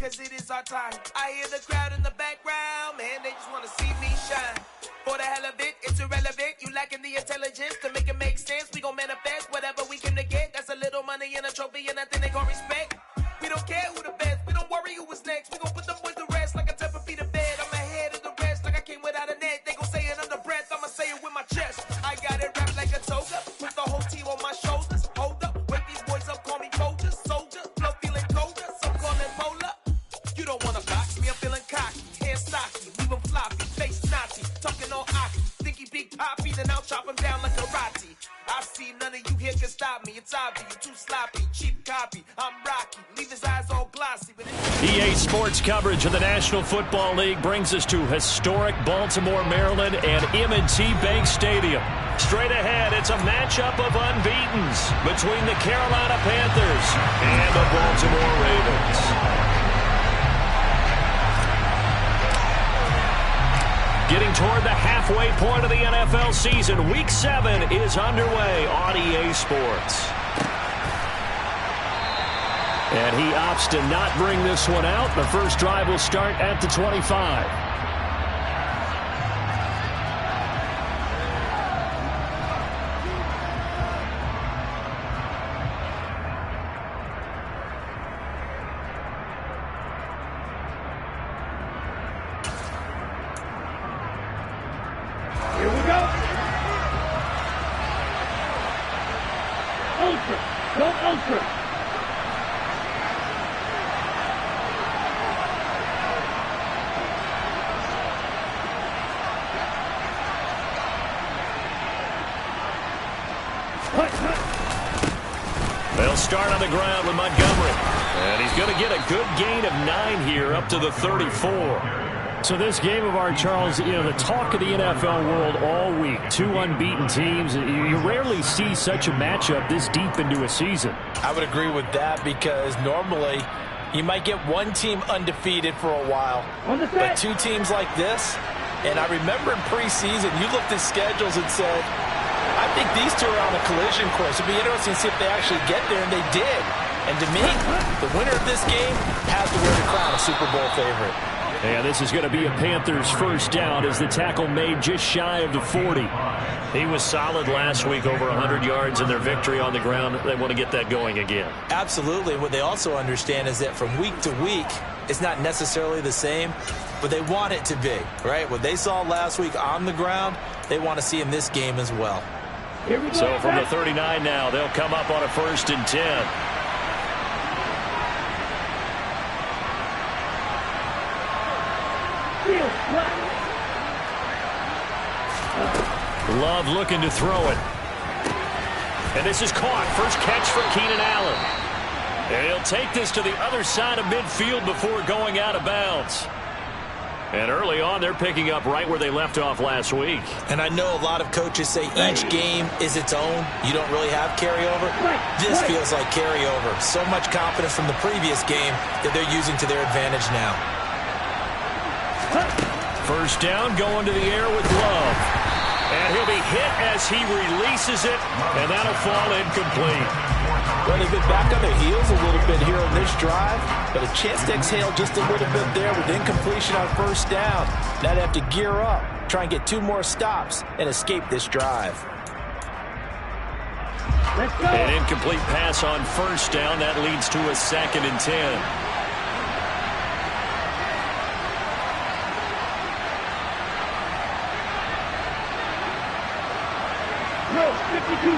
cause it is our time. I hear the crowd in the background, man, they just wanna see me shine. For the hell of it, it's irrelevant. You lacking the intelligence to make it make sense. We gon' manifest whatever we came to get. That's a little money and a trophy and nothing they gon' respect. We don't care who the best, we don't worry who was next. We gon' put them boys to rest like a temper feet of bed. I'm ahead of the rest like I came without a net. They gon' say it under breath, I'ma say it with my chest. I got it wrapped like a toga, put the whole team on my shoulders. Hold up, wake these boys up, call me Folgers. Soldier, flow feeling colder, some call it polar. You don't wanna box me, I'm feeling cocky. Hair stocky, leave him floppy, face naughty. Talking all aki, think he big poppy, then I'll chop him down like karate. I see none of you here can stop me. It's obvious, you're too sloppy, cheap copy. I'm Rocky, leave his eyes all glossy. But EA Sports coverage of the National Football League brings us to historic Baltimore, Maryland, and M&T Bank Stadium. Straight ahead, it's a matchup of unbeatens between the Carolina Panthers and the Baltimore Ravens. Getting toward the halfway point of the NFL season, Week 7 is underway on EA Sports. And he opts to not bring this one out. The first drive will start at the 25. Here we go. Ultra. Go Ultra. They'll start on the ground with Montgomery. And he's going to get a good gain of 9 here up to the 34. So this game of ours, Charles, you know, the talk of the NFL world all week. 2 unbeaten teams. You rarely see such a matchup this deep into a season. I would agree with that because normally you might get one team undefeated for a while. But 2 teams like this, and I remember in preseason you looked at schedules and said, I think these 2 are on a collision course. It'd be interesting to see if they actually get there, and they did. And to me, the winner of this game has to wear the crown of Super Bowl favorite. Yeah, this is going to be a Panthers first down as the tackle made just shy of the 40. He was solid last week, over 100 yards in their victory on the ground. They want to get that going again. Absolutely. What they also understand is that from week to week, it's not necessarily the same, but they want it to be, right? What they saw last week on the ground, they want to see in this game as well. So from the 39 now, they'll come up on a 1st and 10. Love looking to throw it. And this is caught. First catch for Keenan Allen. And he'll take this to the other side of midfield before going out of bounds. And early on, they're picking up right where they left off last week. And I know a lot of coaches say each game is its own. You don't really have carryover. This feels like carryover. So much confidence from the previous game that they're using to their advantage now. First down, going to the air with Love. And he'll be hit as he releases it, and that'll fall incomplete. Well, they've been back on their heels a little bit here on this drive, but a chance to exhale just a little bit there with incompletion on first down. Now they have to gear up, try and get 2 more stops, and escape this drive. An incomplete pass on first down. That leads to a 2nd and 10. No, 52.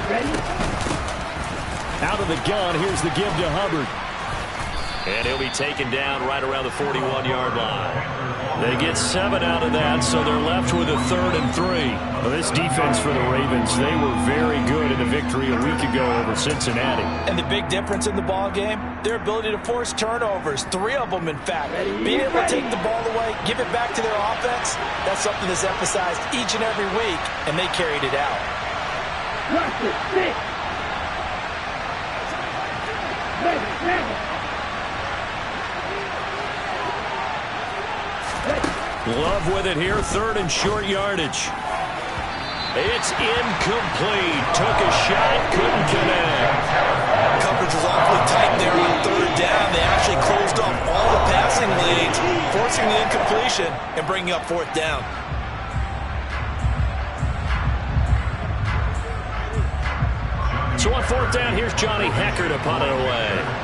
Ready? Out of the gun, here's the give to Hubbard. And he'll be taken down right around the 41-yard line. They get 7 out of that, so they're left with a 3rd and 3. Well, this defense for the Ravens, they were very good in a victory a week ago over Cincinnati. And the big difference in the ball game, their ability to force turnovers, 3 of them in fact. Being able to take the ball away, give it back to their offense, that's something that's emphasized each and every week, and they carried it out. Love with it here, 3rd and short yardage. It's incomplete. Took a shot, couldn't connect. Coverage was awfully tight there on third down. They actually closed off all the passing lanes, forcing the incompletion and bringing up fourth down. So on fourth down, here's Johnny Hecker to punt it away.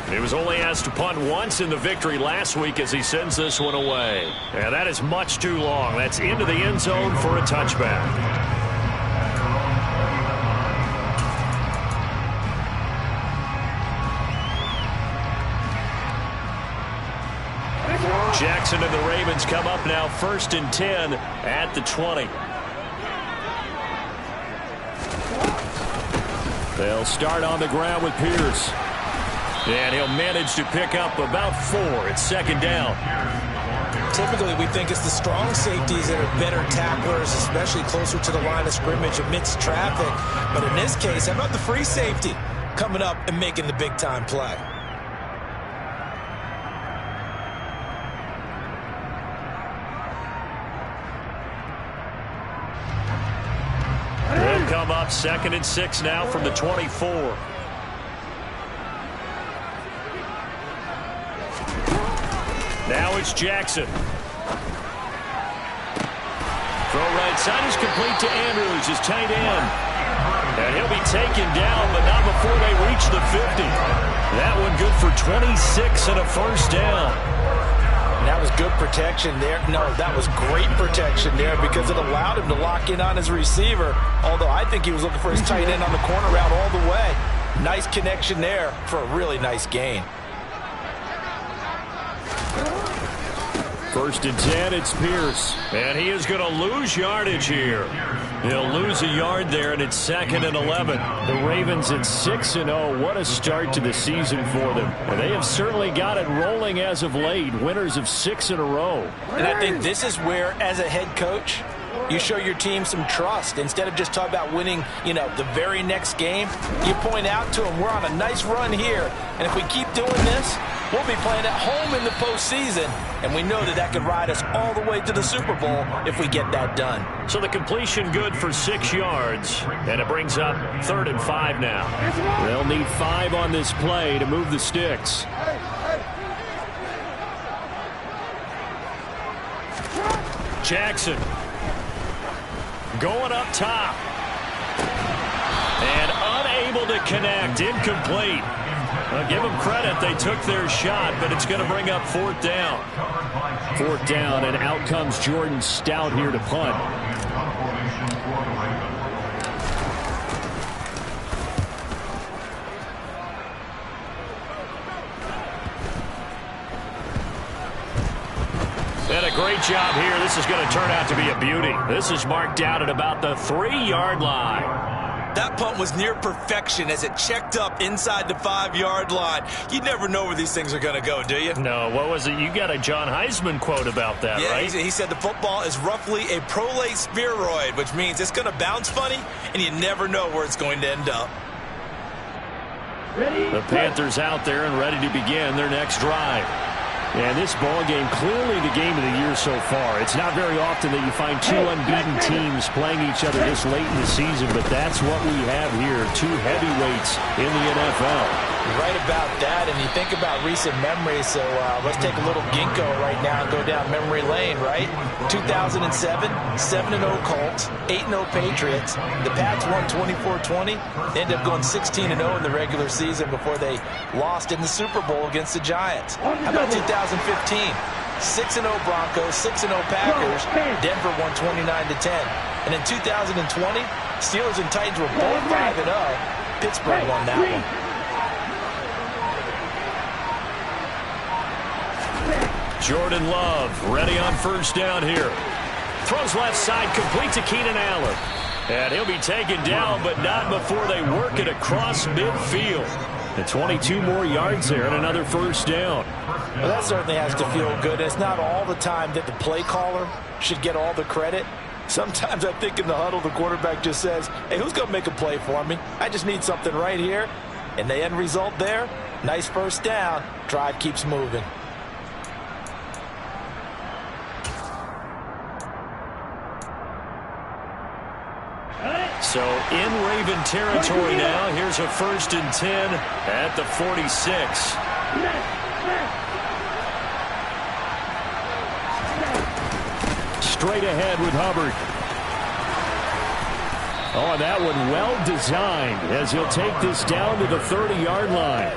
He was only asked to punt once in the victory last week as he sends this one away. And that is much too long. That's into the end zone for a touchback. Jackson and the Ravens come up now 1st and 10 at the 20. They'll start on the ground with Pierce. And he'll manage to pick up about 4 at 2nd down. Typically, we think it's the strong safeties that are better tacklers, especially closer to the line of scrimmage amidst traffic. But in this case, how about the free safety coming up and making the big-time play? They'll come up 2nd and 6 now from the 24. Now it's Jackson. Throw right side is complete to Andrews, his tight end. And he'll be taken down, but not before they reach the 50. That one good for 26 and a first down. And that was good protection there. No, that was great protection there because it allowed him to lock in on his receiver. Although I think he was looking for his tight end on the corner route all the way. Nice connection there for a really nice gain. 1st and 10, it's Pierce. And he is going to lose yardage here. He'll lose a yard there, and it's 2nd and 11. The Ravens at 6-0. What a start to the season for them. And they have certainly got it rolling as of late. Winners of 6 in a row. And I think this is where, as a head coach, you show your team some trust. Instead of just talking about winning, the very next game, you point out to them, we're on a nice run here. And if we keep doing this, we'll be playing at home in the postseason. And we know that could ride us all the way to the Super Bowl if we get that done. So the completion good for 6 yards. And it brings up 3rd and 5 now. They'll need 5 on this play to move the sticks. Jackson. Going up top. And unable to connect. Incomplete. Give them credit. They took their shot, but it's going to bring up 4th down. 4th down, and out comes Jordan Stout here to punt. And a great job here. This is going to turn out to be a beauty. This is marked out at about the 3-yard line. That punt was near perfection as it checked up inside the 5-yard line. You never know where these things are going to go, do you? No, what was it? You got a John Heisman quote about that, right? Yeah, he said the football is roughly a prolate spheroid, which means it's going to bounce funny, and you never know where it's going to end up. The Panthers out there and ready to begin their next drive. And this ball game, clearly the game of the year so far. It's not very often that you find 2 unbeaten teams playing each other this late in the season, but that's what we have here, 2 heavyweights in the NFL. You're right about that, and you think about recent memories, so let's take a little ginkgo right now and go down memory lane, right? 2007, 7-0 Colts, 8-0 Patriots. The Pats won 24-20. They ended up going 16-0 in the regular season before they lost in the Super Bowl against the Giants. How about 2015? 6-0 Broncos, 6-0 Packers. Denver won 29-10. And in 2020, Steelers and Titans were both 5-0. Pittsburgh won that one. Jordan Love ready on 1st down here. Throws left side, complete to Keenan Allen. And he'll be taken down, but not before they work it across midfield. And 22 more yards there and another 1st down. Well, that certainly has to feel good. It's not all the time that the play caller should get all the credit. Sometimes I think in the huddle, the quarterback just says, hey, who's going to make a play for me? I just need something right here. And the end result there, nice 1st down. Drive keeps moving. So in Raven territory now. Here's a 1st and 10 at the 46. Straight ahead with Hubbard. Oh, that one well designed as he'll take this down to the 30-yard line.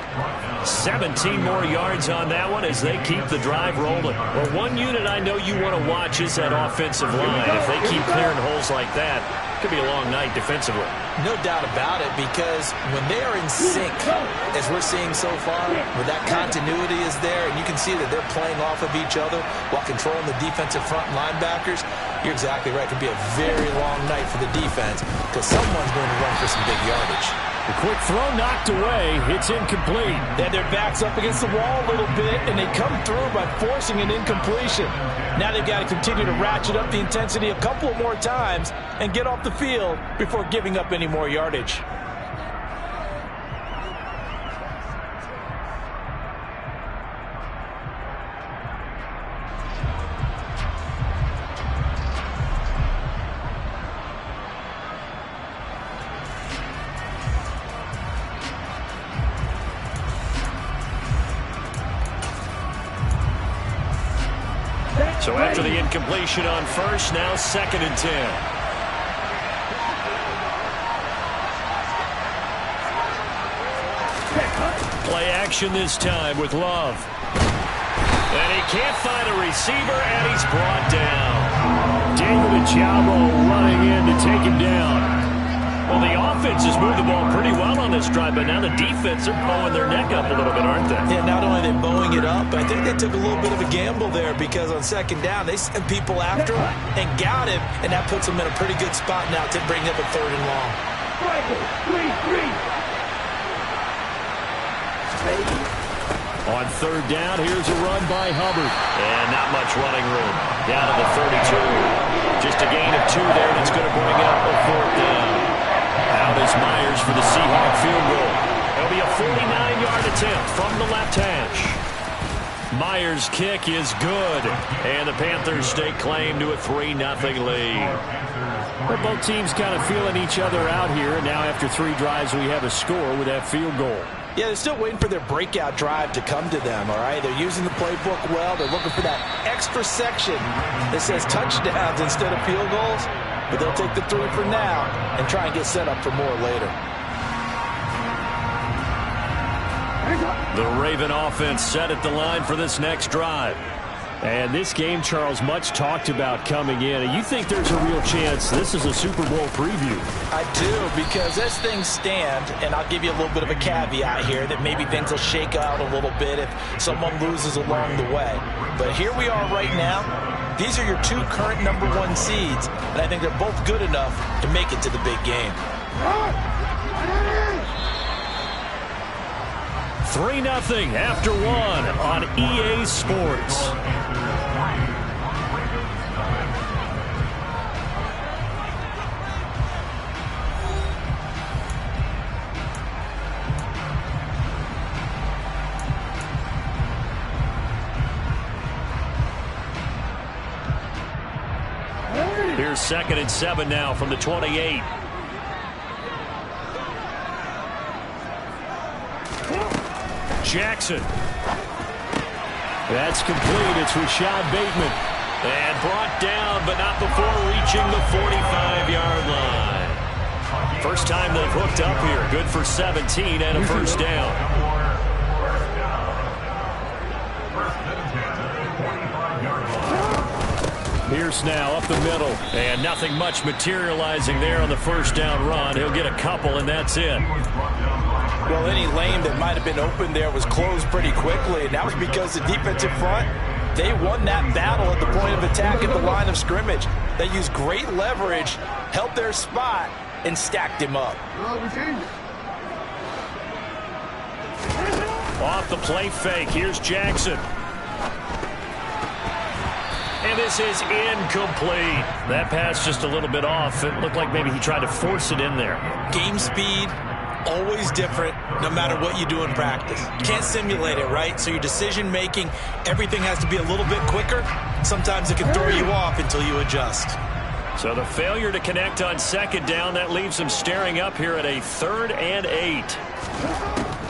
17 more yards on that one as they keep the drive rolling. Well, one unit I know you want to watch is that offensive line. If they keep clearing holes like that, it could be a long night defensively. No doubt about it, because when they are in sync, as we're seeing so far, where that continuity is there, and you can see that they're playing off of each other while controlling the defensive front linebackers, you're exactly right. It could be a very long night for the defense because someone's going to run for some big yardage. The quick throw knocked away. It's incomplete. And their back's up against the wall a little bit, and they come through by forcing an incompletion. Now they've got to continue to ratchet up the intensity a couple more times and get off the field before giving up any more yardage. So after the incompletion on first, now 2nd and 10. Play action this time with Love. And he can't find a receiver, and he's brought down. David Ojabo running in to take him down. Well, the offense has moved the ball pretty well on this drive, but now the defense are bowing their neck up a little bit, aren't they? Yeah, not only are they bowing it up, but I think they took a little bit of a gamble there because on 2nd down, they sent people after him and got him, and that puts them in a pretty good spot now to bring up a 3rd and long. On 3rd down, here's a run by Hubbard. And not much running room. Down to the 32. Just a gain of 2 there, and it's going to bring up a 4th down. Out is Myers for the Seahawk field goal. It'll be a 49-yard attempt from the left hash. Myers' kick is good, and the Panthers stake claim to a 3-0 lead. Well, both teams kind of feeling each other out here, and now after 3 drives, we have a score with that field goal. Yeah, they're still waiting for their breakout drive to come to them, all right? They're using the playbook well. They're looking for that extra section that says touchdowns instead of field goals. But they'll take the 3 for now and try and get set up for more later. The Raven offense set at the line for this next drive. And this game, Charles, much talked about coming in. And you think there's a real chance this is a Super Bowl preview? I do, because as things stand, and I'll give you a little bit of a caveat here, that maybe things will shake out a little bit if someone loses along the way. But here we are right now. These are your 2 current #1 seeds, and I think they're both good enough to make it to the big game. 3-0 after 1 on EA Sports. Here's 2nd and 7 now from the 28. Jackson. That's complete. It's Rashad Bateman. And brought down, but not before reaching the 45-yard line. First time they've hooked up here. Good for 17 and a 1st down. Pierce now up the middle. And nothing much materializing there on the 1st down run. He'll get a couple, and that's it. Well, any lane that might have been open there was closed pretty quickly, and that was because the defensive front, they won that battle at the point of attack at the line of scrimmage. They used great leverage, held their spot, and stacked him up. Off the play fake, here's Jackson. And this is incomplete. That pass just a little bit off. It looked like maybe he tried to force it in there. Game speed, always different, no matter what you do in practice. You can't simulate it, right? So your decision-making, everything has to be a little bit quicker. Sometimes it can throw you off until you adjust. So the failure to connect on second down, that leaves them staring up here at a 3rd and 8.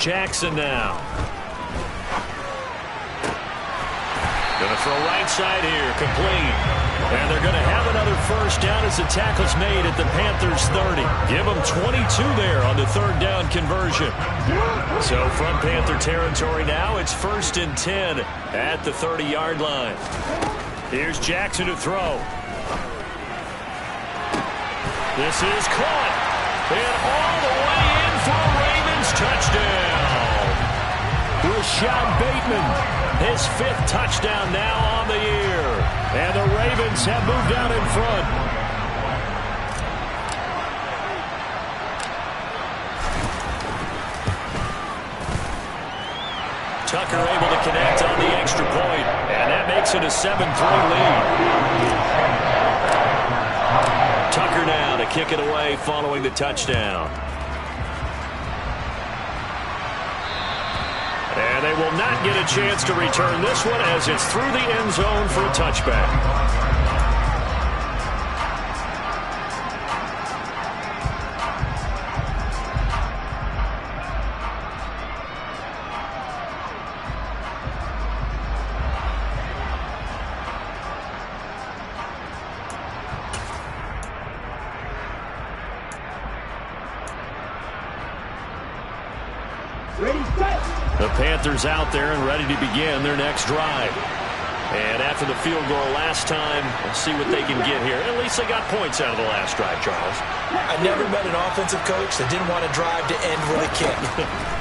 Jackson now. Going to throw right side here, complete. And they're going to have another first down as the tackle's made at the Panthers 30. Give them 22 there on the 3rd down conversion. So from Panther territory now, it's 1st and 10 at the 30-yard line. Here's Jackson to throw. This is caught. And all the way in for a Ravens touchdown. Rashad Bateman, his 5th touchdown now on the year. And the Ravens have moved out in front. Tucker able to connect on the extra point. And that makes it a 7-3 lead. Tucker now to kick it away following the touchdown. And they will not get a chance to return this one as it's through the end zone for a touchback. The Panthers out there and ready to begin their next drive. And after the field goal last time, we'll see what they can get here. At least they got points out of the last drive, Charles. I never met an offensive coach that didn't want to drive to end with a kick.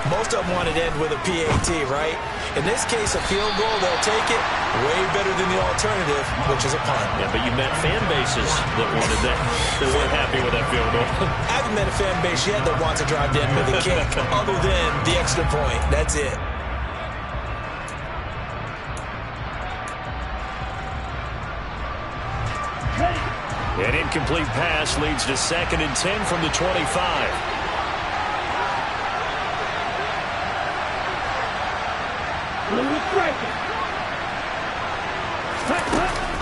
Most of them wanted to end with a PAT, right? In this case, a field goal, they'll take it way better than the alternative, which is a punt. Yeah, but you met fan bases that wanted that, that weren't happy with that field goal. I haven't met a fan base yet that wants to drive to end with a kick, other than the extra point. That's it. An incomplete pass leads to 2nd and 10 from the 25.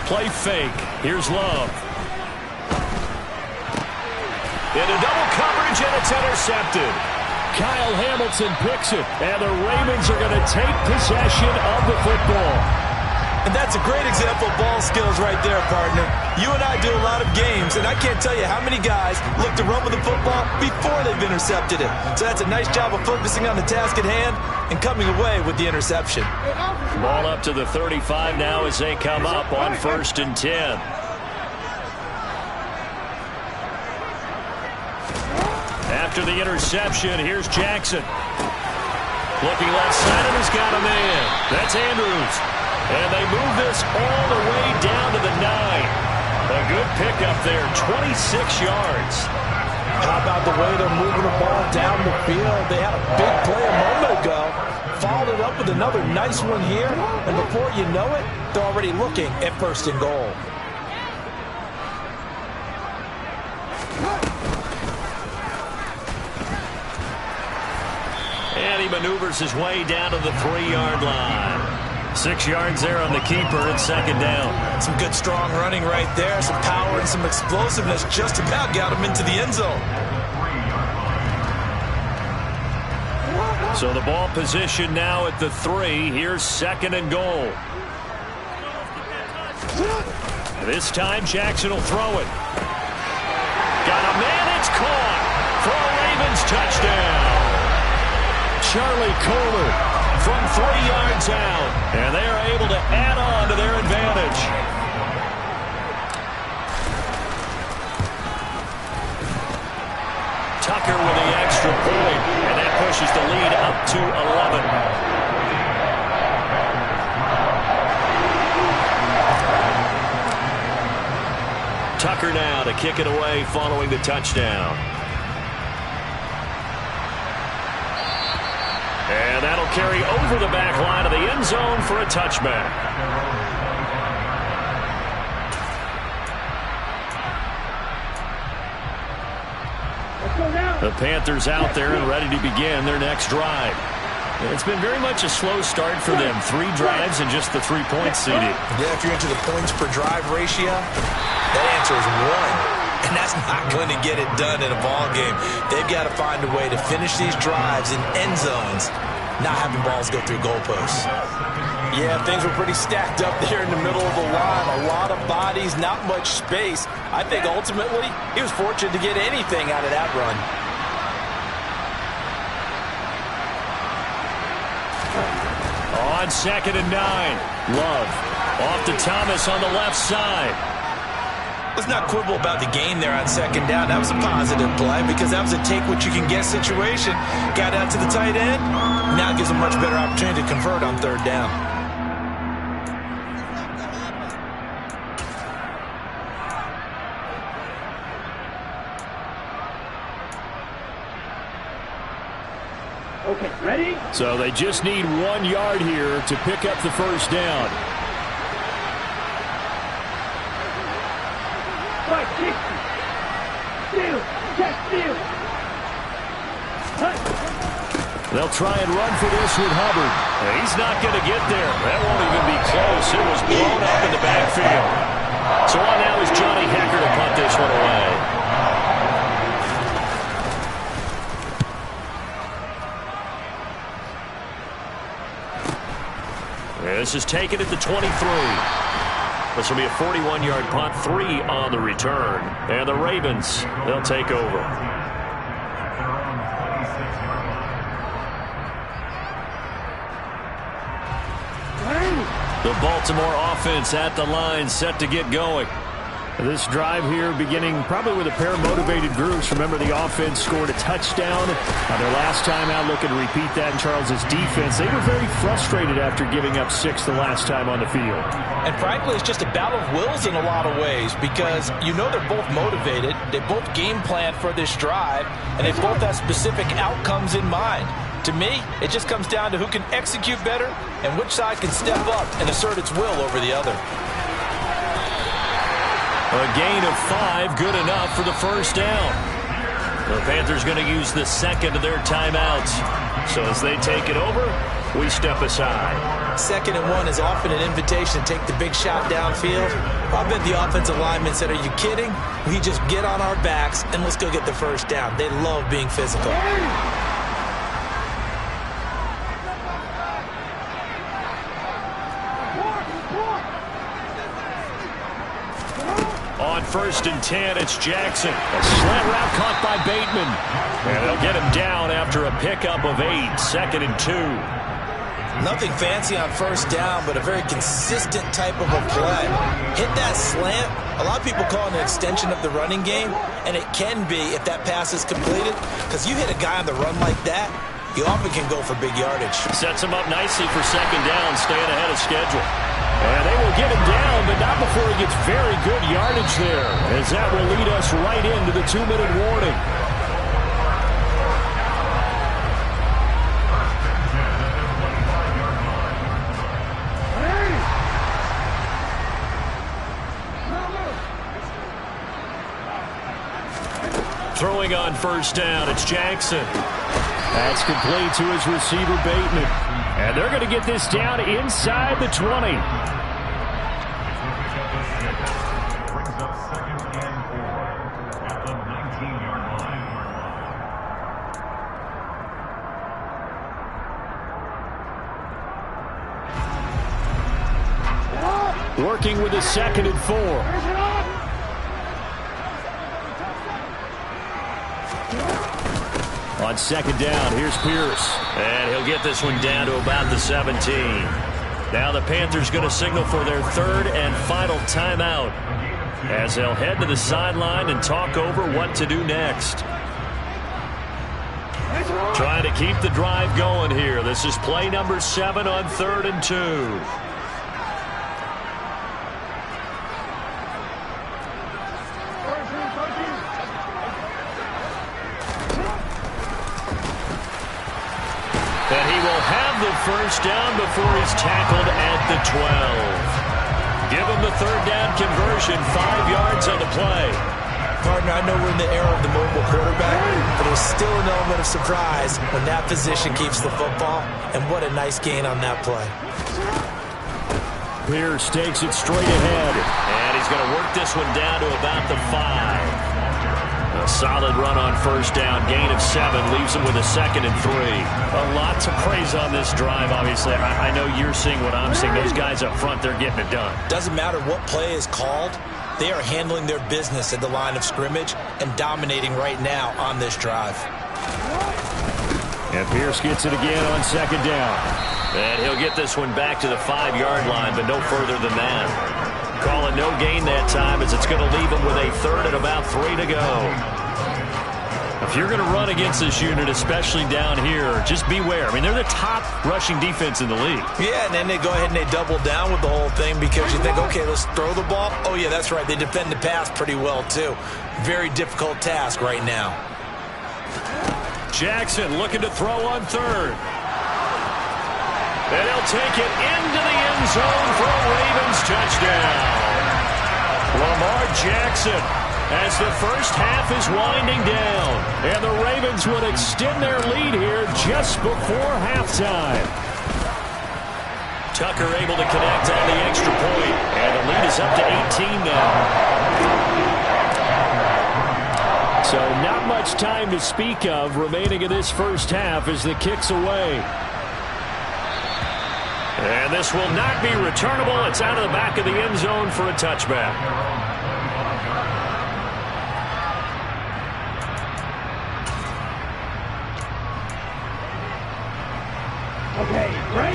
Play fake. Here's Love. Into double coverage, and it's intercepted. Kyle Hamilton picks it, and the Ravens are going to take possession of the football. And that's a great example of ball skills right there, partner. You and I do a lot of games, and I can't tell you how many guys look to run with the football before they've intercepted it. So that's a nice job of focusing on the task at hand and coming away with the interception. Ball up to the 35 now as they come up on 1st and 10. After the interception, here's Jackson. Looking left side, and he's got a man. That's Andrews. And they move this all the way down to the 9. A good pickup there, 26 yards. How about the way they're moving the ball down the field? They had a big play a moment ago. Followed it up with another nice one here. And before you know it, they're already looking at 1st and goal. And he maneuvers his way down to the 3-yard line. 6 yards there on the keeper and 2nd down. Some good strong running right there. Some power and some explosiveness just about got him into the end zone. So the ball position now at the 3. Here's 2nd and goal. This time Jackson will throw it. Got a man, it's caught for a Ravens touchdown. Charlie Kohler from 3 yards out, and they are able to add on to their advantage. Tucker with the extra point, and that pushes the lead up to 11. Tucker now to kick it away following the touchdown. And that'll carry over the back line of the end zone for a touchback. The Panthers out there and ready to begin their next drive. It's been very much a slow start for them. 3 drives and just the 3 points seeded. Yeah, if you're into the points per drive ratio, That answer is one. And that's not going to get it done in a ball game. They've got to find a way to finish these drives in end zones, not having balls go through goalposts. Yeah, things were pretty stacked up there in the middle of the line. A lot of bodies, not much space. I think ultimately he was fortunate to get anything out of that run. On 2nd and 9, Love off to Thomas on the left side. Let's not quibble about the gain there on 2nd down. That was a positive play because that was a take-what-you-can-get situation. Got out to the tight end. Now it gives them a much better opportunity to convert on 3rd down. Okay, ready? So they just need 1 yard here to pick up the first down. 560. Steal. Check steal. They'll try and run for this with Hubbard. He's not going to get there. That won't even be close. It was blown up in the backfield. So on now is Johnny Hecker to punt this one away. This is taken at the 23. This will be a 41-yard punt, 3 on the return. And the Ravens, they'll take over. The Baltimore offense at the line, set to get going. This drive here beginning probably with a pair of motivated groups. Remember, the offense scored a touchdown their last time out. Looking to repeat that in Charles's defense. They were very frustrated after giving up 6 the last time on the field. And frankly, it's just a battle of wills in a lot of ways because you know they're both motivated. They both game planned for this drive, and they both have specific outcomes in mind. To me, it just comes down to who can execute better and which side can step up and assert its will over the other. A gain of 5, good enough for the first down. The Panthers going to use the second of their timeouts. So as they take it over, we step aside. 2nd and 1 is often an invitation to take the big shot downfield. I bet the offensive linemen said, are you kidding? We just get on our backs and let's go get the first down. They love being physical. On 1st and 10, it's Jackson. A slant route caught by Bateman. And they'll get him down after a pickup of 8. 2nd and 2. Nothing fancy on 1st down, but a very consistent type of a play. Hit that slant. A lot of people call it an extension of the running game, and it can be if that pass is completed, because you hit a guy on the run like that, you often can go for big yardage. Sets him up nicely for 2nd down, staying ahead of schedule. And they will get him down, but not before he gets very good yardage there, as that will lead us right into the 2-minute warning. Throwing on 1st down, it's Jackson. That's complete to his receiver, Bateman. And they're going to get this down inside the 20. Brings up 2nd and 4 at the 19-yard line. Working with a 2nd and 4. On 2nd down, here's Pierce. And he'll get this one down to about the 17. Now the Panthers going to signal for their 3rd and final timeout, as they'll head to the sideline and talk over what to do next. Trying to keep the drive going here. This is play number 7 on 3rd and 2. And he will have the first down before he's tackled at the 12. Give him the 3rd down conversion, 5 yards on the play. Partner, I know we're in the era of the mobile quarterback, but there's still an element of surprise when that position keeps the football, and what a nice gain on that play. Pierce takes it straight ahead. And he's going to work this one down to about the 5. A solid run on first down. Gain of 7 leaves him with a 2nd and 3. A lot to praise on this drive, obviously. I know you're seeing what I'm seeing. Those guys up front, they're getting it done. Doesn't matter what play is called. They are handling their business at the line of scrimmage and dominating right now on this drive. And Pierce gets it again on 2nd down. And he'll get this one back to the 5-yard line, but no further than that. Call it no gain that time, as it's going to leave him with a 3rd and about 3 to go. If you're going to run against this unit, especially down here, just beware. I mean, they're the top rushing defense in the league. Yeah, and then they go ahead and they double down with the whole thing because you think, okay, let's throw the ball. Oh, yeah, that's right. They defend the pass pretty well, too. Very difficult task right now. Jackson looking to throw on 3rd. And he'll take it into the end zone for a Ravens touchdown. Lamar Jackson, as the first half is winding down. And the Ravens would extend their lead here just before halftime. Tucker able to connect on the extra point. And the lead is up to 18 now. So not much time to speak of remaining in this first half as the kick's away. And this will not be returnable. It's out of the back of the end zone for a touchback.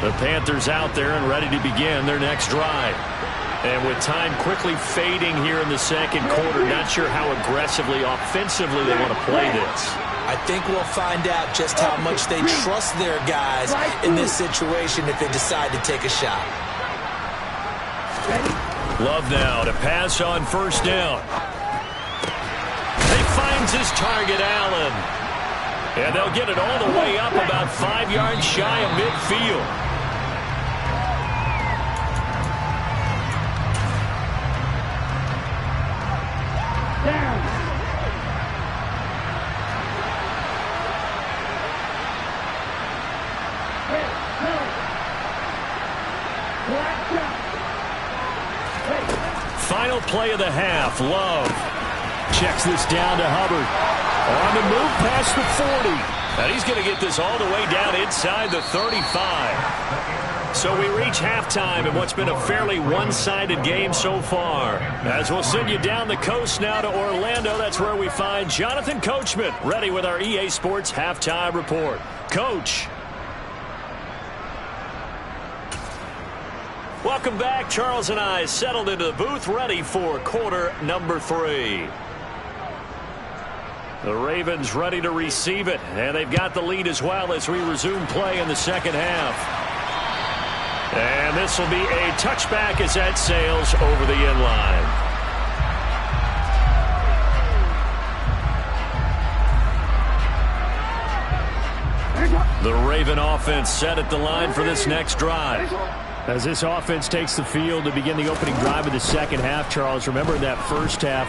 The Panthers out there and ready to begin their next drive. And with time quickly fading here in the second quarter, not sure how aggressively, offensively they want to play this. I think we'll find out just how much they trust their guys in this situation if they decide to take a shot. Love now to pass on first down. He finds his target, Allen. And they'll get it all the way up about 5 yards shy of midfield. Final play of the half. Love checks this down to Hubbard. On the move past the 40. And he's going to get this all the way down inside the 35. So we reach halftime in what's been a fairly one-sided game so far. As we'll send you down the coast now to Orlando, that's where we find Jonathan Coachman, ready with our EA Sports Halftime Report. Coach. Welcome back. Charles and I settled into the booth, ready for quarter number 3. The Ravens ready to receive it, and they've got the lead as well as we resume play in the second half. And this will be a touchback as that sails over the end line. The Raven offense set at the line for this next drive. As this offense takes the field to begin the opening drive of the second half, Charles, remember in that first half,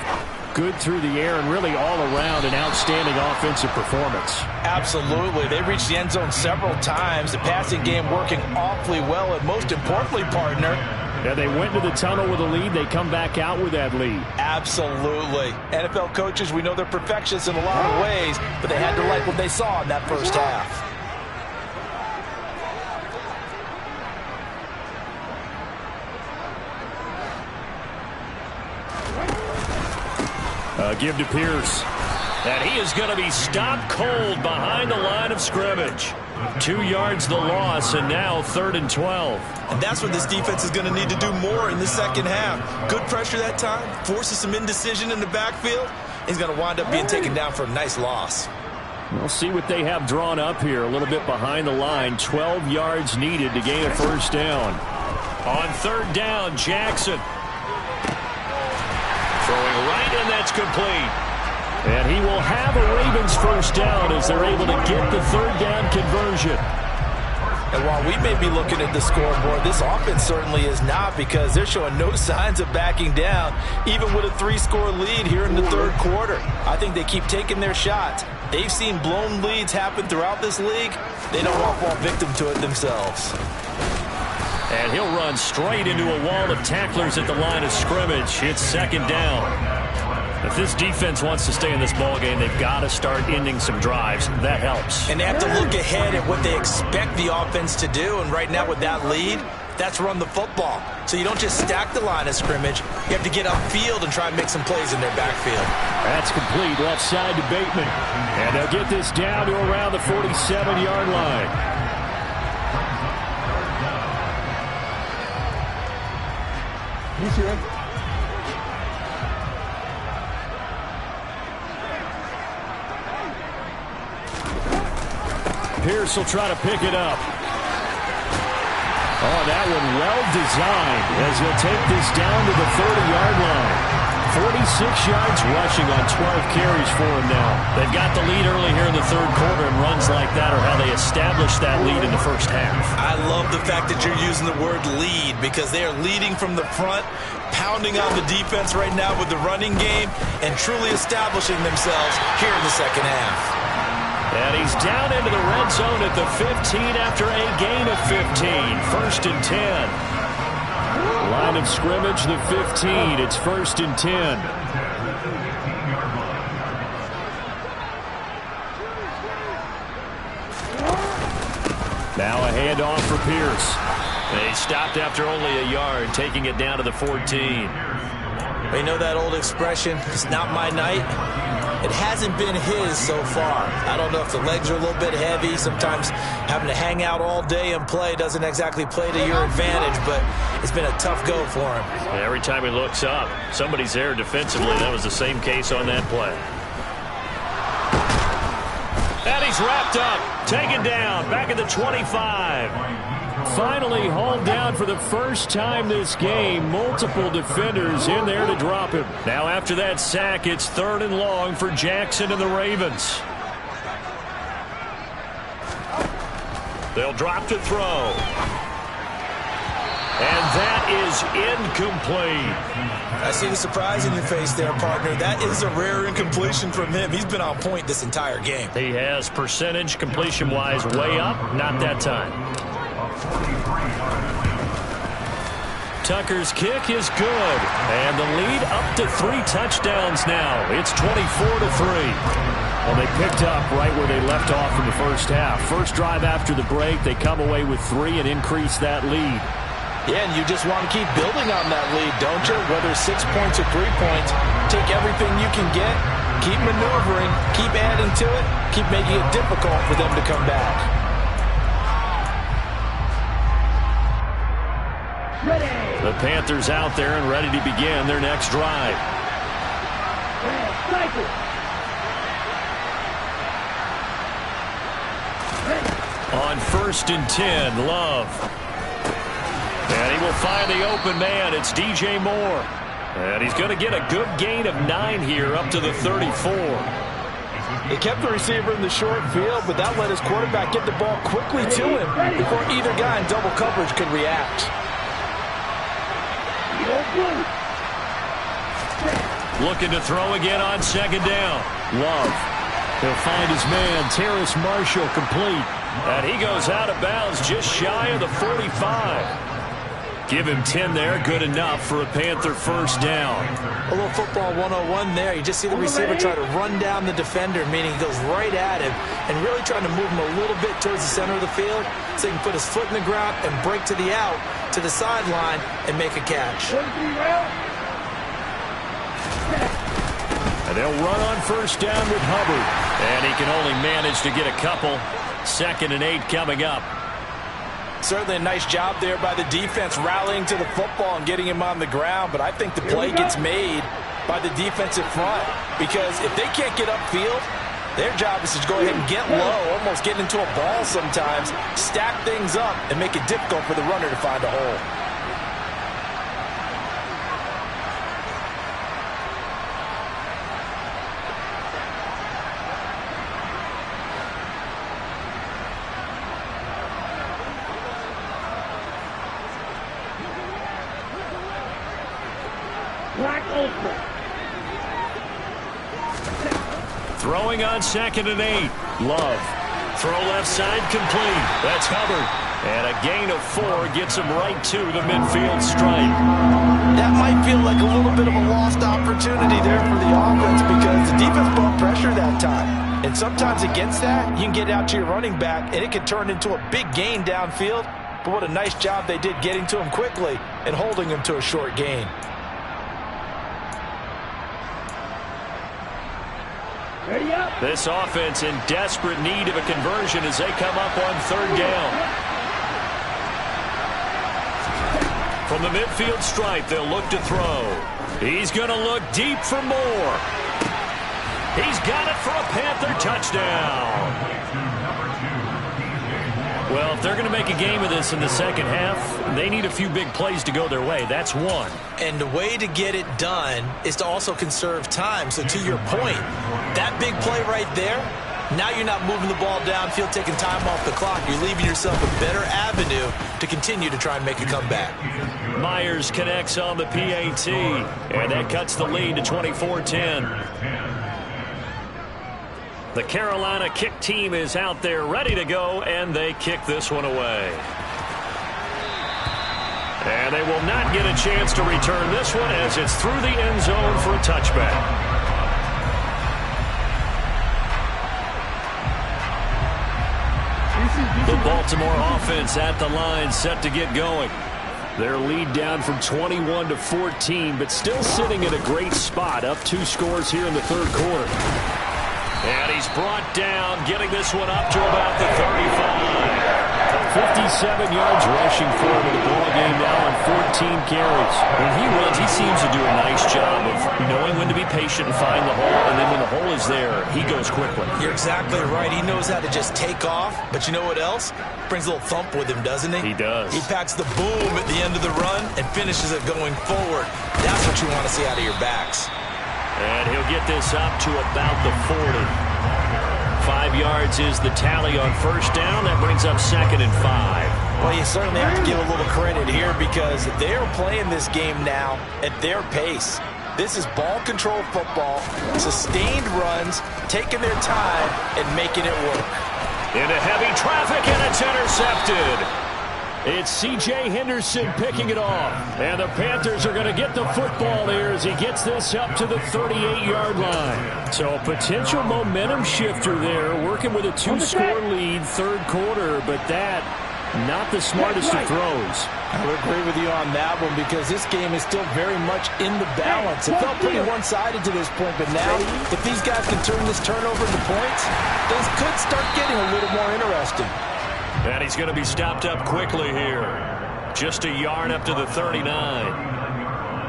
good through the air and really all around an outstanding offensive performance. Absolutely. They reached the end zone several times. The passing game working awfully well, and most importantly, partner, yeah, they went to the tunnel with a lead. They come back out with that lead. Absolutely. NFL coaches, we know they're perfectionists in a lot of ways, but they had to like what they saw in that first half. Give to Pierce. And he is going to be stopped cold behind the line of scrimmage. 2 yards the loss, and now 3rd and 12. And that's what this defense is going to need to do more in the second half. Good pressure that time, forces some indecision in the backfield. He's going to wind up being taken down for a nice loss. We'll see what they have drawn up here. A little bit behind the line. 12 yards needed to gain a first down. On 3rd down, Jackson. Throwing right, and that's complete. And he will have a Ravens first down as they're able to get the 3rd down conversion. And while we may be looking at the scoreboard, this offense certainly is not, because they're showing no signs of backing down, even with a 3-score lead here in the 3rd quarter. I think they keep taking their shots. They've seen blown leads happen throughout this league. They don't want to fall victim to it themselves. And he'll run straight into a wall of tacklers at the line of scrimmage. It's second down. If this defense wants to stay in this ballgame, they've got to start ending some drives. That helps. And they have to look ahead at what they expect the offense to do. And right now with that lead, that's run the football. So you don't just stack the line of scrimmage. You have to get upfield and try and make some plays in their backfield. That's complete left side to Bateman. And they'll get this down to around the 47-yard line. Pierce will try to pick it up. Oh, that one well designed as he'll take this down to the 30-yard line. 46 yards rushing on 12 carries for him now. They've got the lead early here in the third quarter, and runs like that are how they establish that lead in the first half. I love the fact that you're using the word lead because they are leading from the front, pounding on the defense right now with the running game, and truly establishing themselves here in the second half. And he's down into the red zone at the 15 after a gain of 15. First and 10. Line of scrimmage, the 15. It's first and 10. Now a handoff for Pierce. They stopped after only a yard, taking it down to the 14. You know that old expression, it's not my night? It hasn't been his so far. I don't know if the legs are a little bit heavy. Sometimes having to hang out all day and play doesn't exactly play to your advantage, but it's been a tough go for him. Every time he looks up, somebody's there defensively. That was the same case on that play. And he's wrapped up, taken down, back at the 25. Finally hauled down for the first time this game. Multiple defenders in there to drop him. Now after that sack, it's third and long for Jackson and the Ravens. They'll drop to throw. And that is incomplete. I see the surprise in your face there, partner. That is a rare incompletion from him. He's been on point this entire game. He has percentage completion-wise way up. Not that time. Tucker's kick is good, and the lead up to 3 touchdowns now. It's 24-3. Well, they picked up right where they left off in the first half. First drive after the break, they come away with 3 and increase that lead. Yeah, and you just want to keep building on that lead, don't you? Whether it's 6 points or 3 points, take everything you can get, keep maneuvering, keep adding to it, keep making it difficult for them to come back. The Panthers out there and ready to begin their next drive. On first and 10, Love. And he will find the open man. It's DJ Moore. And he's going to get a good gain of 9 here up to the 34. He kept the receiver in the short field, but that let his quarterback get the ball quickly to him before either guy in double coverage could react. Looking to throw again on second down. Love. He'll find his man, Terrace Marshall, complete. And he goes out of bounds just shy of the 45. Give him 10 there, good enough for a Panther first down. A little football 101 there. You just see the receiver try to run down the defender, meaning he goes right at him and really trying to move him a little bit towards the center of the field so he can put his foot in the ground and break to the out, to the sideline, and make a catch. And they'll run on first down with Hubbard. And he can only manage to get a couple. Second and 8 coming up. Certainly a nice job there by the defense rallying to the football and getting him on the ground, but I think the play gets made by the defensive front because if they can't get upfield, their job is to go ahead and get low, almost get into a ball sometimes, stack things up, and make it difficult for the runner to find a hole. Throwing on second and 8. Love. Throw left side complete. That's Hubbard. And a gain of 4 gets him right to the midfield stripe. That might feel like a little bit of a lost opportunity there for the offense because the defense brought pressure that time. And sometimes against that, you can get out to your running back, and it can turn into a big gain downfield. But what a nice job they did getting to him quickly and holding him to a short gain. Ready up. This offense in desperate need of a conversion as they come up on 3rd down. From the midfield stripe, they'll look to throw. He's going to look deep for more. He's got it for a Panther touchdown. Well, if they're going to make a game of this in the second half, they need a few big plays to go their way. That's one. And the way to get it done is to also conserve time. So to your point, that big play right there, now you're not moving the ball downfield, taking time off the clock. You're leaving yourself a better avenue to continue to try and make a comeback. Myers connects on the PAT, and that cuts the lead to 24-10. The Carolina kick team is out there ready to go, and they kick this one away. And they will not get a chance to return this one as it's through the end zone for a touchback. The Baltimore offense at the line set to get going. Their lead down from 21 to 14, but still sitting at a great spot, up 2 scores here in the 3rd quarter. And he's brought down, getting this one up to about the 35. 57 yards rushing for him in the ball game now on 14 carries. When he runs, he seems to do a nice job of knowing when to be patient and find the hole, and then when the hole is there, he goes quickly. You're exactly right. He knows how to just take off, but you know what else? Brings a little thump with him, doesn't he? He does. He packs the boom at the end of the run and finishes it going forward. That's what you want to see out of your backs. And he'll get this up to about the 40. 5 yards is the tally on 1st down. That brings up 2nd and 5. Well, you certainly have to give a little credit here because they are playing this game now at their pace. This is ball control football, sustained runs, taking their time and making it work. Into heavy traffic, and it's intercepted. It's C.J. Henderson picking it off. And the Panthers are going to get the football here as he gets this up to the 38-yard line. So a potential momentum shifter there, working with a 2-score lead, 3rd quarter, but that, not the smartest of throws. I would agree with you on that one because this game is still very much in the balance. It felt pretty one-sided to this point, but now if these guys can turn this turnover into points, things could start getting a little more interesting. And he's going to be stopped up quickly here. Just a yard up to the 39.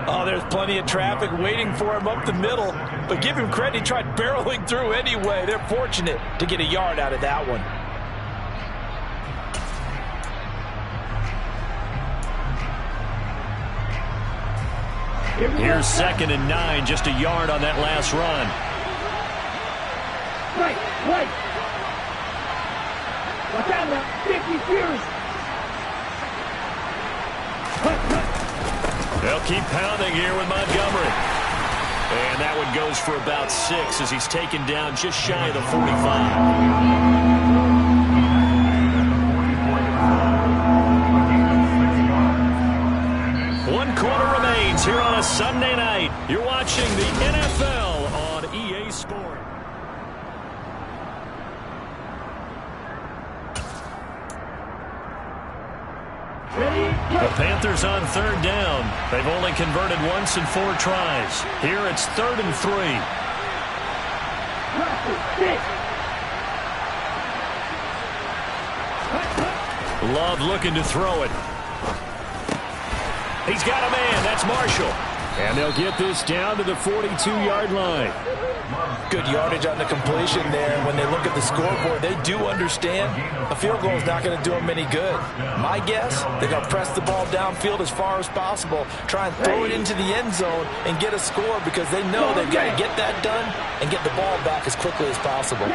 Oh, there's plenty of traffic waiting for him up the middle. But give him credit, he tried barreling through anyway. They're fortunate to get a yard out of that one. Here's 2nd and 9, just a yard on that last run. Right. Watch out now. 50 furious. They'll keep pounding here with Montgomery. And that one goes for about 6 as he's taken down just shy of the 45. 1 quarter remains here on a Sunday night. You're watching the NFL on EA Sports. The Panthers on 3rd down. They've only converted once in 4 tries. Here it's 3rd and 3. Love looking to throw it. He's got a man. That's Marshall. And they'll get this down to the 42-yard line. Good yardage on the completion there. When they look at the scoreboard, they do understand a field goal is not going to do them any good. My guess, they're going to press the ball downfield as far as possible, try and throw it into the end zone and get a score because they know they've got to get that done and get the ball back as quickly as possible.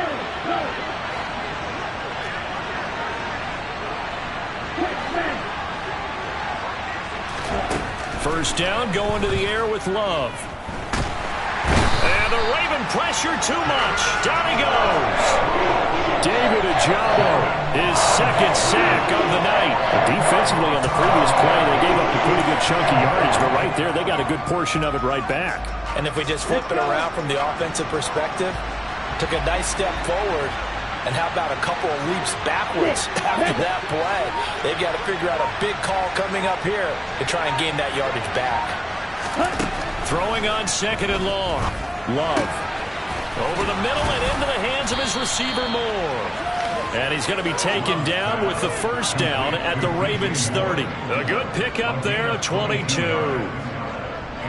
First down, going to the air with Love. And the Raven pressure too much. Down he goes. David Ojabo, his second sack of the night. Defensively on the previous play, they gave up a pretty good chunk of yardage, but right there, they got a good portion of it right back. And if we just flip it around from the offensive perspective, took a nice step forward, and how about a couple of leaps backwards after that play? They've got to figure out a big call coming up here to try and gain that yardage back. Throwing on 2nd and long. Love. Over the middle and into the hands of his receiver Moore. And he's going to be taken down with the first down at the Ravens 30. A good pickup there, a 22.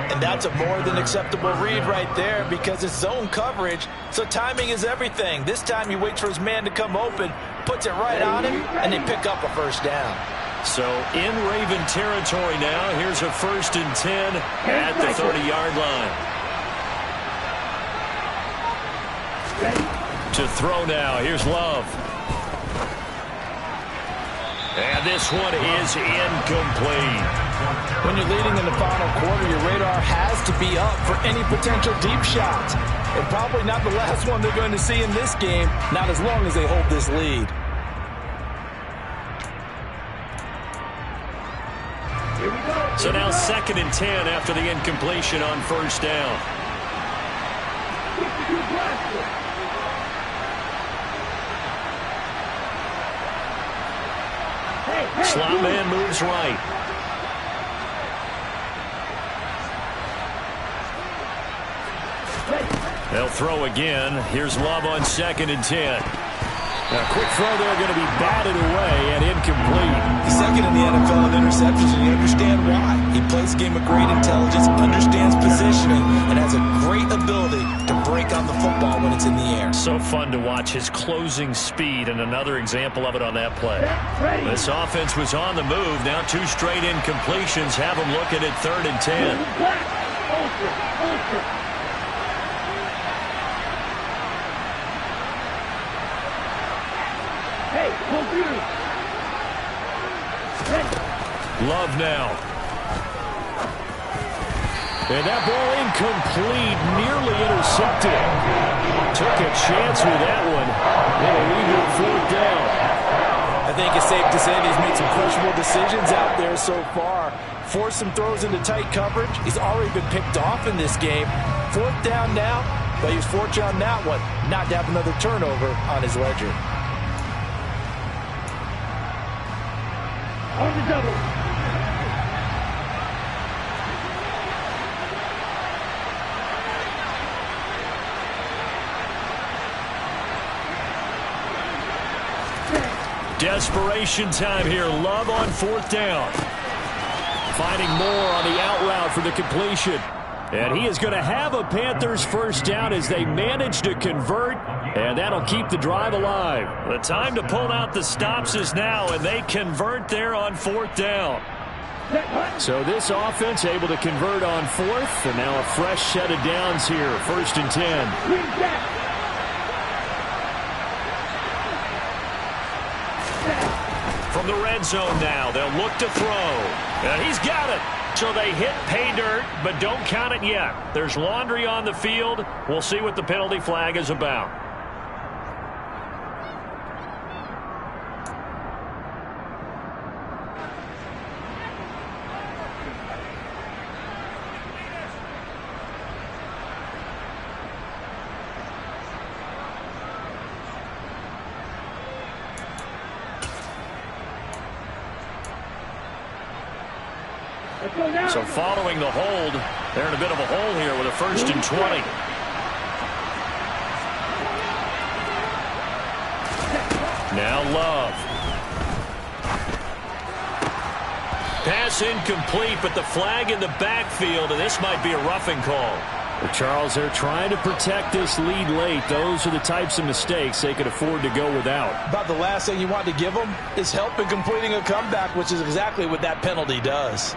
And that's a more than acceptable read right there because it's zone coverage, so timing is everything. This time he waits for his man to come open, puts it right on him, and they pick up a first down. So in Raven territory now, here's a 1st and 10 at the 30-yard line. To throw now, here's Love. And this one is incomplete. When you're leading in the final quarter, your radar has to be up for any potential deep shots. And probably not the last one they're going to see in this game, not as long as they hold this lead. So now 2nd and 10 after the incompletion on first down. Slot man moves right. They'll throw again. Here's Love on 2nd and 10. Now, a quick throw there going to be batted away and incomplete. He's second in the NFL in interceptions, and you understand why. He plays a game of great intelligence, understands positioning, and has a great ability to break on the football when it's in the air. So fun to watch his closing speed, and another example of it on that play. This offense was on the move. Now 2 straight incompletions have them looking at 3rd and 10. Love now. And that ball incomplete, nearly intercepted. Took a chance with that one. It'll leave it 4th down. I think it's safe to say that he's made some questionable decisions out there so far. Forced some throws into tight coverage. He's already been picked off in this game. 4th down now, but he was fortunate on that one not to have another turnover on his ledger. On the double. Desperation time here. Love on 4th down. Finding Moore on the out route for the completion. And he is going to have a Panthers first down as they manage to convert, and that'll keep the drive alive. The time to pull out the stops is now, and they convert there on 4th down. So this offense able to convert on 4th, and now a fresh set of downs here, 1st and 10. From the red zone now, they'll look to throw. And he's got it. So they hit pay dirt, but don't count it yet. There's laundry on the field. We'll see what the penalty flag is about. So following the hold, they're in a bit of a hole here with a 1st and 20. Now Love. Pass incomplete, but the flag in the backfield, and this might be a roughing call. But Charles, they're trying to protect this lead late. Those are the types of mistakes they could afford to go without. About the last thing you want to give them is help in completing a comeback, which is exactly what that penalty does.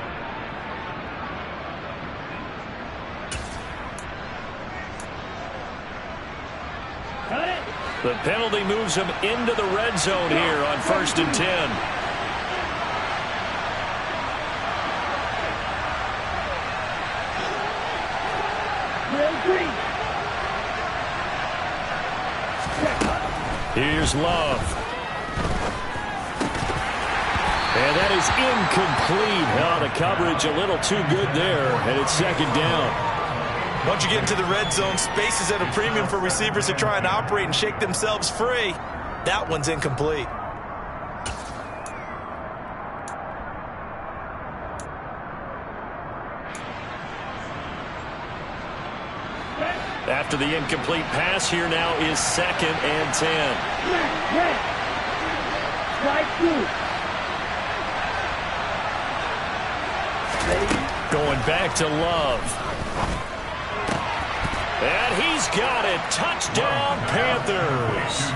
The penalty moves him into the red zone here on 1st and 10. Here's Love. And that is incomplete. Oh, the coverage a little too good there, and it's second down. Once you get into the red zone, space is at a premium for receivers to try and operate and shake themselves free. That one's incomplete. After the incomplete pass, here now is 2nd and 10. Strike 2. Going back to Love. And he's got it. Touchdown, Panthers.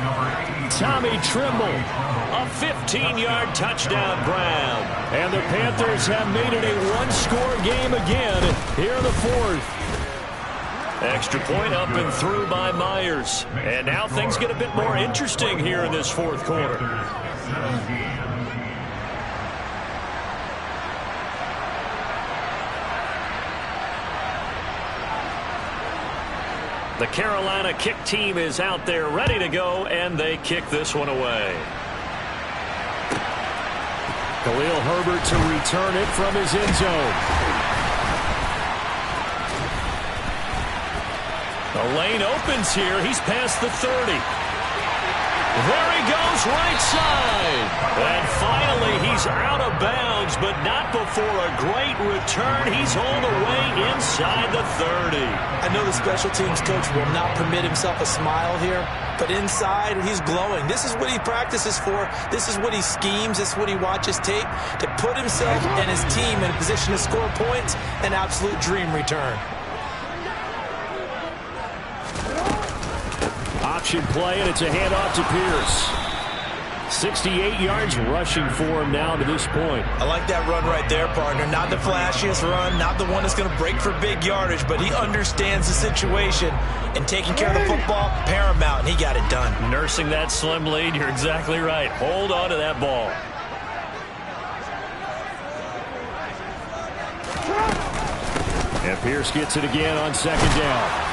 Tommy Trimble, a 15-yard touchdown grab. And the Panthers have made it a one-score game again here in the 4th. Extra point up and through by Myers. And now things get a bit more interesting here in this 4th quarter. The Carolina kick team is out there ready to go, and they kick this one away. Khalil Herbert to return it from his end zone. The lane opens here. He's past the 30. There he goes, right side. And finally, he's out of bounds, but not before a great return. He's all the way inside the 30. I know the special teams coach will not permit himself a smile here, but inside, he's glowing. This is what he practices for. This is what he schemes. This is what he watches tape to put himself and his team in a position to score points. An absolute dream return. Option play, and it's a handoff to Pierce. 68 yards rushing for him now to this point. I like that run right there, partner. Not the flashiest run, not the one that's going to break for big yardage, but he understands the situation, and taking care of the football, paramount, and he got it done. Nursing that slim lead, you're exactly right. Hold on to that ball. And Pierce gets it again on 2nd down.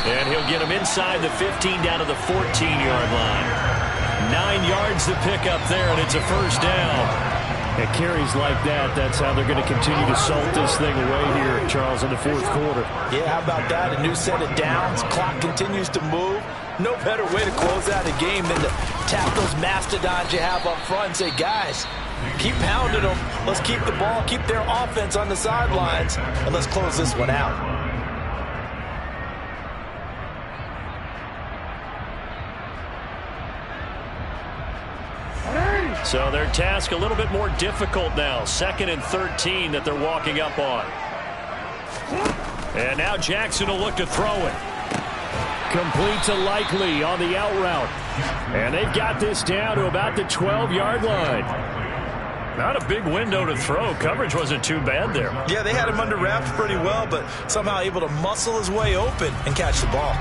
And he'll get him inside the 15 down to the 14-yard line. 9 yards to pick up there, and it's a first down. And carries like that, that's how they're going to continue to salt this thing away here, Charles, in the 4th quarter. Yeah, how about that? A new set of downs. Clock continues to move. No better way to close out a game than to tap those mastodons you have up front and say, guys, keep pounding them. Let's keep the ball, keep their offense on the sidelines, and let's close this one out. So their task a little bit more difficult now. 2nd and 13 that they're walking up on. And now Jackson will look to throw it. Complete to Likely on the out route. And they've got this down to about the 12-yard line. Not a big window to throw. Coverage wasn't too bad there. Yeah, they had him under wraps pretty well, but somehow able to muscle his way open and catch the ball.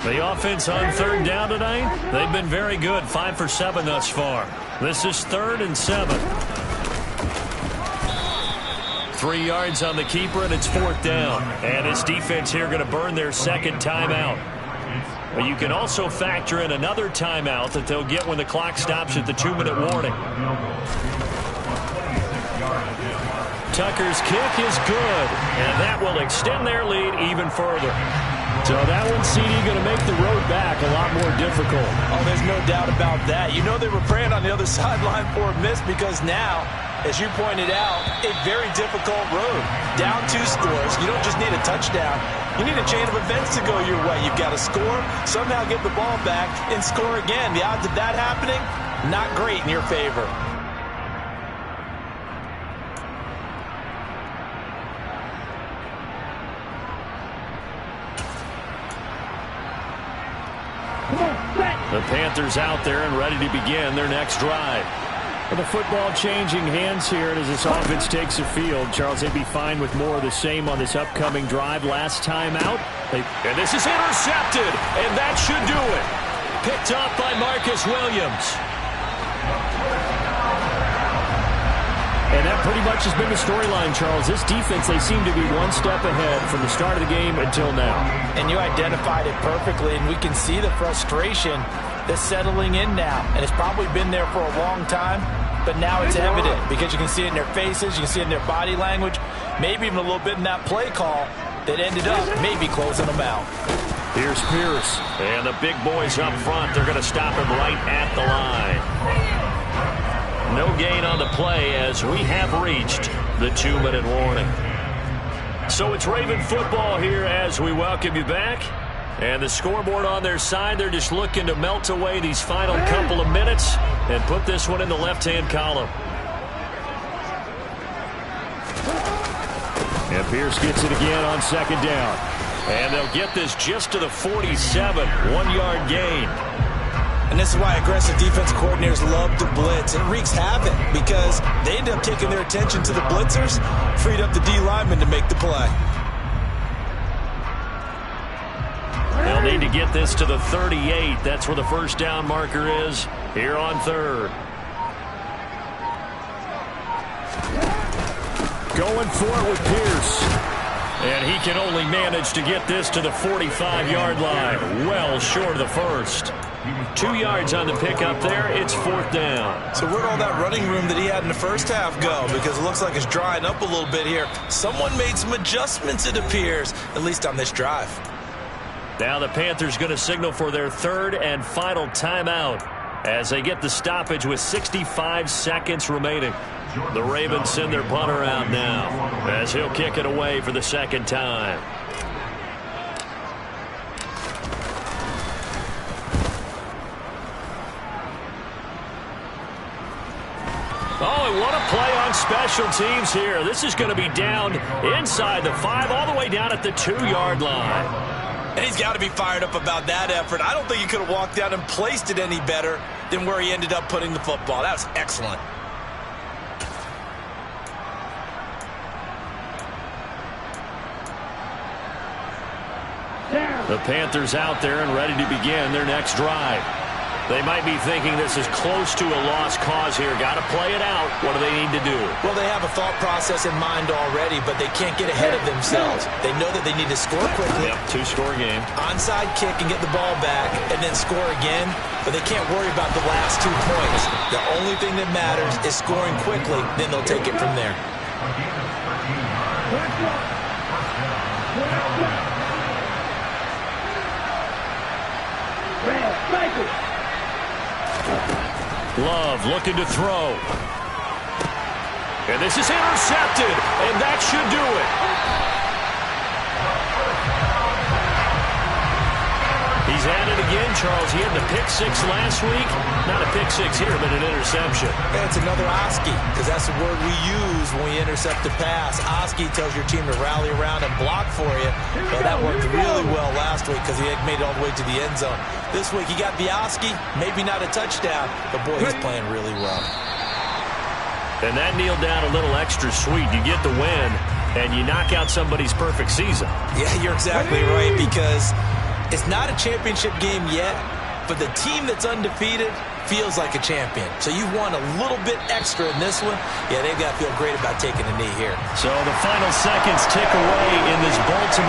The offense on 3rd down tonight, they've been very good. 5 for 7 thus far. This is 3rd and 7. 3 yards on the keeper, and it's 4th down. And this defense here going to burn their 2nd timeout. But you can also factor in another timeout that they'll get when the clock stops at the 2-minute warning. Tucker's kick is good, and that will extend their lead even further. So that one, CD, going to make the road back a lot more difficult. Oh, there's no doubt about that. You know they were praying on the other sideline for a miss because now, as you pointed out, a very difficult road. Down 2 scores. You don't just need a touchdown. You need a chain of events to go your way. You've got to score, somehow get the ball back, and score again. The odds of that happening, not great in your favor. The Panthers out there and ready to begin their next drive. With the football changing hands here, and as this offense takes the field, Charles, they'd be fine with more of the same on this upcoming drive. Last time out, and this is intercepted, and that should do it. Picked up by Marcus Williams. And that pretty much has been the storyline, Charles. This defense, they seem to be one step ahead from the start of the game until now. And you identified it perfectly, and we can see the frustration that's settling in now. And it's probably been there for a long time, but now it's evident because you can see it in their faces, you can see it in their body language, maybe even a little bit in that play call that ended up maybe closing them out. Here's Pierce. And the big boys up front, they're going to stop him right at the line. No gain on the play as we have reached the 2-minute warning. So it's Raven football here as we welcome you back. And the scoreboard on their side, they're just looking to melt away these final couple of minutes and put this one in the left-hand column. And Pierce gets it again on second down. And they'll get this just to the 47, 1-yard gain. And this is why aggressive defense coordinators love to blitz. It wreaks havoc because they end up taking their attention to the blitzers, freed up the D lineman to make the play. They'll need to get this to the 38. That's where the first down marker is here on third. Going for it with Pierce. And he can only manage to get this to the 45-yard line. Well short of the first. 2 yards on the pickup there. It's fourth down. So where'd all that running room that he had in the first half go? Because it looks like it's drying up a little bit here. Someone made some adjustments, it appears, at least on this drive. Now the Panthers going to signal for their third and final timeout as they get the stoppage with 65 seconds remaining. The Ravens send their punter out now as he'll kick it away for the second time. Oh, and what a play on special teams here. This is going to be down inside the 5, all the way down at the 2-yard line. And he's got to be fired up about that effort. I don't think he could have walked down and placed it any better than where he ended up putting the football. That was excellent. The Panthers out there and ready to begin their next drive. They might be thinking this is close to a lost cause here. Got to play it out. What do they need to do? Well, they have a thought process in mind already, but they can't get ahead of themselves. They know that they need to score quickly. Yep, 2-score game. Onside kick and get the ball back and then score again, but they can't worry about the last 2 points. The only thing that matters is scoring quickly, then they'll take it from there. Love looking to throw. And this is intercepted, and that should do it. He's at it again, Charles. He had the pick 6 last week. Not a pick 6 here, but an interception. And it's another Oski, because that's the word we use when we intercept a pass. Oski tells your team to rally around and block for you. Well, that worked really well last week because he had made it all the way to the end zone. This week he got the Oski, maybe not a touchdown, but boy, he's playing really well. And that kneeled down a little extra sweet. You get the win, and you knock out somebody's perfect season. Yeah, you're exactly right, because it's not a championship game yet, but the team that's undefeated feels like a champion. So you won a little bit extra in this one. Yeah, they've got to feel great about taking a knee here. So the final seconds tick away in this Baltimore